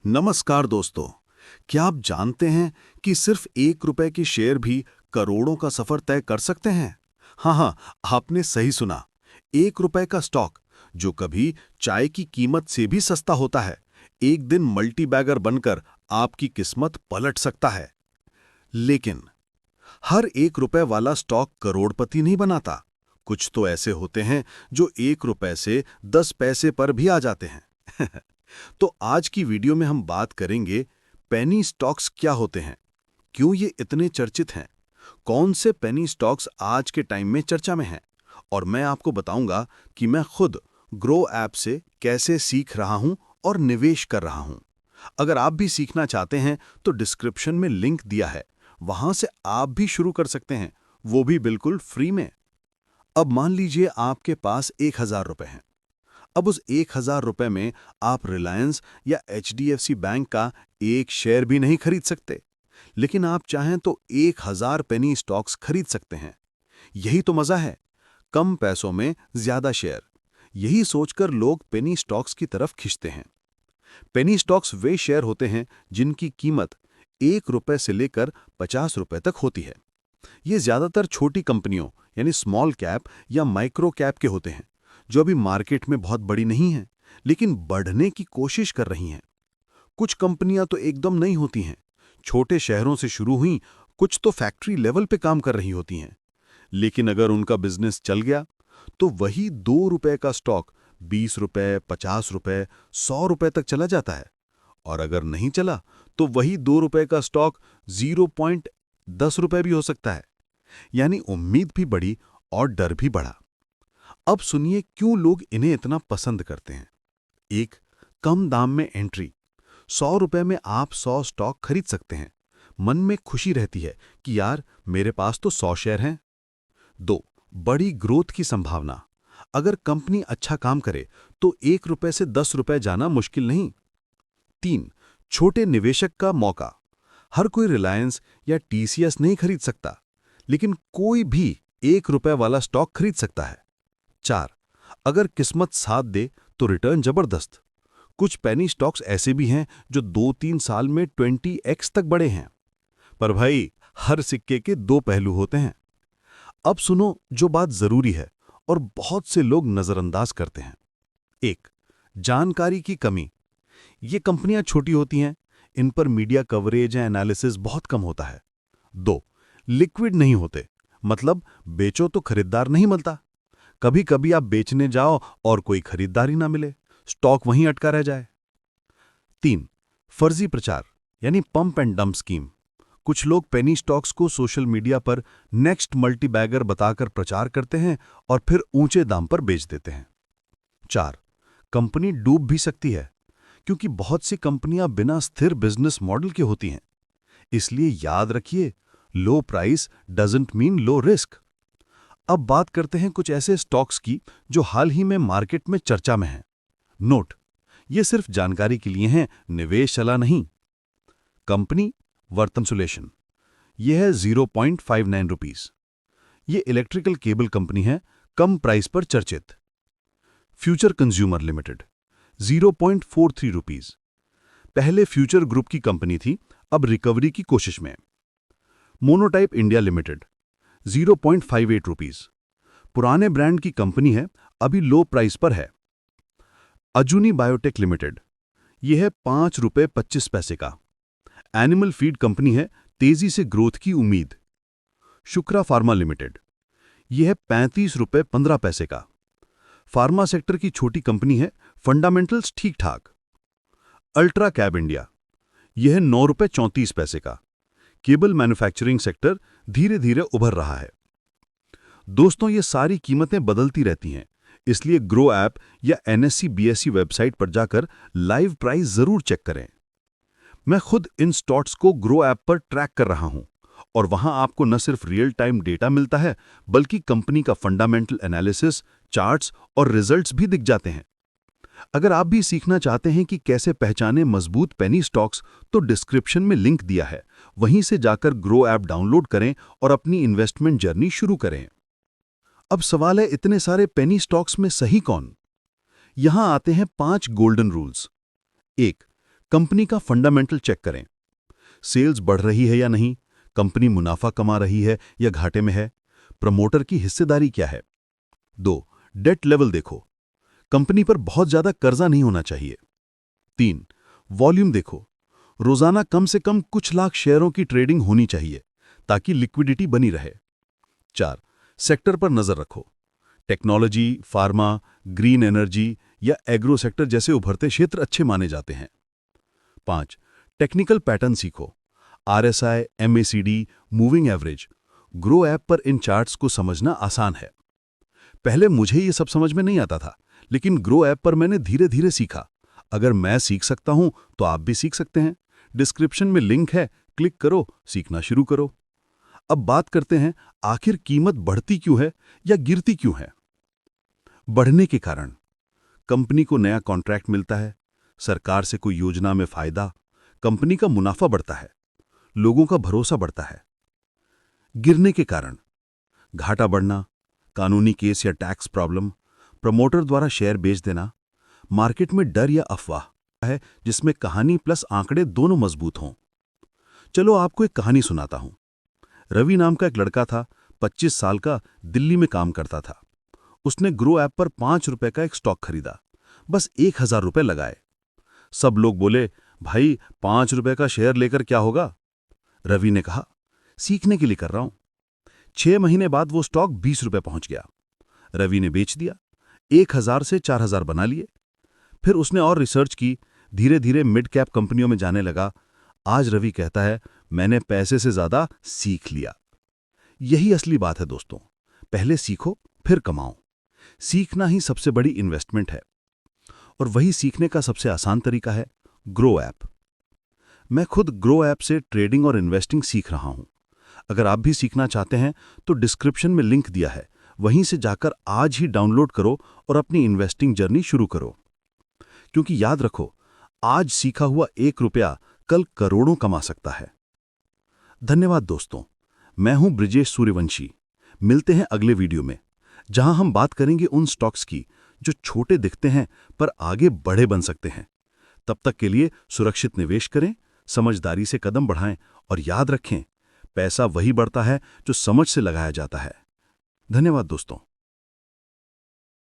नमस्कार दोस्तों। क्या आप जानते हैं कि सिर्फ 1 रुपए के शेयर भी करोड़ों का सफर तय कर सकते हैं? हाँ, आपने सही सुना। 1 रुपए का स्टॉक, जो कभी चाय की कीमत से भी सस्ता होता है, एक दिन मल्टीबैगर बनकर आपकी किस्मत पलट सकता है। लेकिन हर 1 रुपए वाला स्टॉक करोड़पति नहीं बनाता। कुछ तो ऐसे होते हैं जो 1 रुपए से 10 पैसे पर भी आ जाते हैं। तो आज की वीडियो में हम बात करेंगे पेनी स्टॉक्स क्या होते हैं, क्यों ये इतने चर्चित हैं, कौन से पेनी स्टॉक्स आज के टाइम में चर्चा में हैं, और मैं आपको बताऊंगा कि मैं खुद ग्रो ऐप से कैसे सीख रहा हूं और निवेश कर रहा हूं। अगर आप भी सीखना चाहते हैं तो डिस्क्रिप्शन में लिंक दिया है, वहां से आप भी शुरू कर सकते हैं, वो भी बिल्कुल फ्री में। अब मान लीजिए आपके पास 1,000 रुपए हैं। अब उस 1,000 रुपए में आप रिलायंस या एचडीएफसी बैंक का एक शेयर भी नहीं खरीद सकते, लेकिन आप चाहें तो 1,000 पेनी स्टॉक्स खरीद सकते हैं। यही तो मजा है, कम पैसों में ज्यादा शेयर। यही सोचकर लोग पेनी स्टॉक्स की तरफ खिंचते हैं। पेनी स्टॉक्स वे शेयर होते हैं जिनकी कीमत 1 रुपए से लेकर 50 रुपए तक होती है। ये ज्यादातर छोटी कंपनियों यानी स्मॉल कैप या माइक्रो कैप के होते हैं, जो अभी मार्केट में बहुत बड़ी नहीं हैं, लेकिन बढ़ने की कोशिश कर रही हैं। कुछ कंपनियां तो एकदम नहीं होती हैं, छोटे शहरों से शुरू हुई, कुछ तो फैक्ट्री लेवल पे काम कर रही होती हैं। लेकिन अगर उनका बिजनेस चल गया तो वही 2 रुपए का स्टॉक 20 रुपए, 50 रुपए, 100 रुपए तक चला जाता है। और अगर नहीं चला तो वही 2 रुपए का स्टॉक 0.10 रुपए भी हो सकता है। यानी उम्मीद भी बढ़ी और डर भी बढ़ा। अब सुनिए क्यों लोग इन्हें इतना पसंद करते हैं। एक, कम दाम में एंट्री। 100 रुपए में आप 100 स्टॉक खरीद सकते हैं। मन में खुशी रहती है कि यार मेरे पास तो 100 शेयर हैं। दो, बड़ी ग्रोथ की संभावना। अगर कंपनी अच्छा काम करे तो 1 रुपए से 10 रुपए जाना मुश्किल नहीं। तीन, छोटे निवेशक का मौका। हर कोई रिलायंस या टीसीएस नहीं खरीद सकता, लेकिन कोई भी 1 रुपए वाला स्टॉक खरीद सकता है। चार, अगर किस्मत साथ दे तो रिटर्न जबरदस्त। कुछ पेनी स्टॉक्स ऐसे भी हैं जो 2-3 साल में 20x तक बढ़े हैं। पर भाई, हर सिक्के के दो पहलू होते हैं। अब सुनो जो बात जरूरी है और बहुत से लोग नजरअंदाज करते हैं। एक, जानकारी की कमी। ये कंपनियां छोटी होती हैं, इन पर मीडिया कवरेज या एनालिसिस बहुत कम होता है। दो, लिक्विड नहीं होते, मतलब बेचो तो खरीदार नहीं मिलता। कभी कभी आप बेचने जाओ और कोई खरीदार ही ना मिले, स्टॉक वहीं अटका रह जाए। तीन, फर्जी प्रचार यानी पंप एंड डंप स्कीम। कुछ लोग पेनी स्टॉक्स को सोशल मीडिया पर नेक्स्ट मल्टीबैगर बताकर प्रचार करते हैं और फिर ऊंचे दाम पर बेच देते हैं। चार, कंपनी डूब भी सकती है, क्योंकि बहुत सी कंपनियां बिना स्थिर बिजनेस मॉडल की होती हैं। इसलिए याद रखिए, लो price doesn't mean low risk. अब बात करते हैं कुछ ऐसे स्टॉक्स की जो हाल ही में मार्केट में चर्चा में हैं। नोट, ये सिर्फ जानकारी के लिए हैं, निवेश सलाह नहीं। कंपनी वर्तमसुलेशन, यह है 0.59 रुपीज। ये इलेक्ट्रिकल केबल कंपनी है, कम प्राइस पर चर्चित। Future consumer limited, 0.43 rupees. पहले फ्यूचर ग्रुप की कंपनी थी, अब रिकवरी की कोशिश में। Monotype India limited, 0.58 rupees. पुराने ब्रांड की कंपनी है, अभी लो प्राइस पर है। अजूनी बायोटेक लिमिटेड, यह है 5 रुपए 25 पैसे का। एनिमल फीड कंपनी है, तेजी से ग्रोथ की उम्मीद। शुक्रा फार्मा लिमिटेड, यह है 35 रुपए 15 पैसे का। फार्मा सेक्टर की छोटी कंपनी है, फंडामेंटल्स ठीक ठाक। अल्ट्रा कैब इंडिया, यह है 9 रुपए 34 पैसे का। केबल मैन्युफैक्चरिंग सेक्टर धीरे धीरे उभर रहा है। दोस्तों, ये सारी कीमतें बदलती रहती हैं, इसलिए ग्रो ऐप या एनएससी बीएसई वेबसाइट पर जाकर लाइव प्राइस जरूर चेक करें। मैं खुद इन स्टॉक्स को ग्रो ऐप पर ट्रैक कर रहा हूं, और वहां आपको न सिर्फ रियल टाइम डेटा मिलता है, बल्कि कंपनी का फंडामेंटल एनालिसिस, चार्ट्स और रिजल्ट्स भी दिख जाते हैं। अगर आप भी सीखना चाहते हैं कि कैसे पहचाने मजबूत पेनी स्टॉक्स, तो डिस्क्रिप्शन में लिंक दिया है, वहीं से जाकर ग्रो ऐप डाउनलोड करें और अपनी इन्वेस्टमेंट जर्नी शुरू करें। अब सवाल है, इतने सारे पेनी स्टॉक्स में सही कौन? यहां आते हैं 5 गोल्डन रूल्स। एक, कंपनी का फंडामेंटल चेक करें। सेल्स बढ़ रही है या नहीं, कंपनी मुनाफा कमा रही है या घाटे में है, प्रमोटर की हिस्सेदारी क्या है। 2. डेट लेवल देखो, कंपनी पर बहुत ज्यादा कर्जा नहीं होना चाहिए। 3. वॉल्यूम देखो, रोजाना कम से कम कुछ लाख शेयरों की ट्रेडिंग होनी चाहिए ताकि लिक्विडिटी बनी रहे। 4. सेक्टर पर नजर रखो, टेक्नोलॉजी, फार्मा, ग्रीन एनर्जी या एग्रो सेक्टर जैसे उभरते क्षेत्र अच्छे माने जाते हैं। 5. टेक्निकल पैटर्न सीखो, RSI, MACD, moving average. Grow app पर इन चार्ट्स को समझना आसान है। पहले मुझे ये सब समझ में नहीं आता था, लेकिन ग्रो ऐप पर मैंने धीरे धीरे सीखा। अगर मैं सीख सकता हूं तो आप भी सीख सकते हैं। डिस्क्रिप्शन में लिंक है, क्लिक करो, सीखना शुरू करो। अब बात करते हैं, आखिर कीमत बढ़ती क्यों है या गिरती क्यों है। बढ़ने के कारण, कंपनी को नया कॉन्ट्रैक्ट मिलता है, सरकार से कोई योजना में फायदा, कंपनी का मुनाफा बढ़ता है, लोगों का भरोसा बढ़ता है। गिरने के कारण, घाटा बढ़ना, कानूनी केस या टैक्स प्रॉब्लम, प्रमोटर द्वारा शेयर बेच देना, मार्केट में डर या अफवाह है जिसमें कहानी प्लस आंकड़े दोनों मजबूत हों। चलो आपको एक कहानी सुनाता हूं। रवि नाम का एक लड़का था, 25 साल का, दिल्ली में काम करता था। उसने ग्रो ऐप पर 5 रुपए का एक स्टॉक खरीदा, बस 1000 रुपए लगाए। सब लोग बोले, भाई 5 रुपए का शेयर लेकर क्या होगा। रवि ने कहा, सीखने के लिए कर रहा हूं। 6 महीने बाद वो स्टॉक 20 रुपए पहुंच गया। रवि ने बेच दिया, 1000 से 4000 बना लिए। फिर उसने और रिसर्च की, धीरे धीरे मिड कैप कंपनियों में जाने लगा। आज रवि कहता है, मैंने पैसे से ज्यादा सीख लिया। यही असली बात है दोस्तों, पहले सीखो फिर कमाओ। सीखना ही सबसे बड़ी इन्वेस्टमेंट है, और वही सीखने का सबसे आसान तरीका है ग्रो ऐप। मैं खुद ग्रो ऐप से ट्रेडिंग और इन्वेस्टिंग सीख रहा हूं। अगर आप भी सीखना चाहते हैं तो डिस्क्रिप्शन में लिंक दिया है, वहीं से जाकर आज ही डाउनलोड करो और अपनी इन्वेस्टिंग जर्नी शुरू करो। क्योंकि याद रखो, आज सीखा हुआ 1 रुपया कल करोड़ों कमा सकता है। धन्यवाद दोस्तों, मैं हूं ब्रिजेश सूर्यवंशी। मिलते हैं अगले वीडियो में, जहां हम बात करेंगे उन स्टॉक्स की जो छोटे दिखते हैं पर आगे बड़े बन सकते हैं। तब तक के लिए सुरक्षित निवेश करें, समझदारी से कदम बढ़ाएं और याद रखें, पैसा वही बढ़ता है जो समझ से लगाया जाता है। धन्यवाद दोस्तों।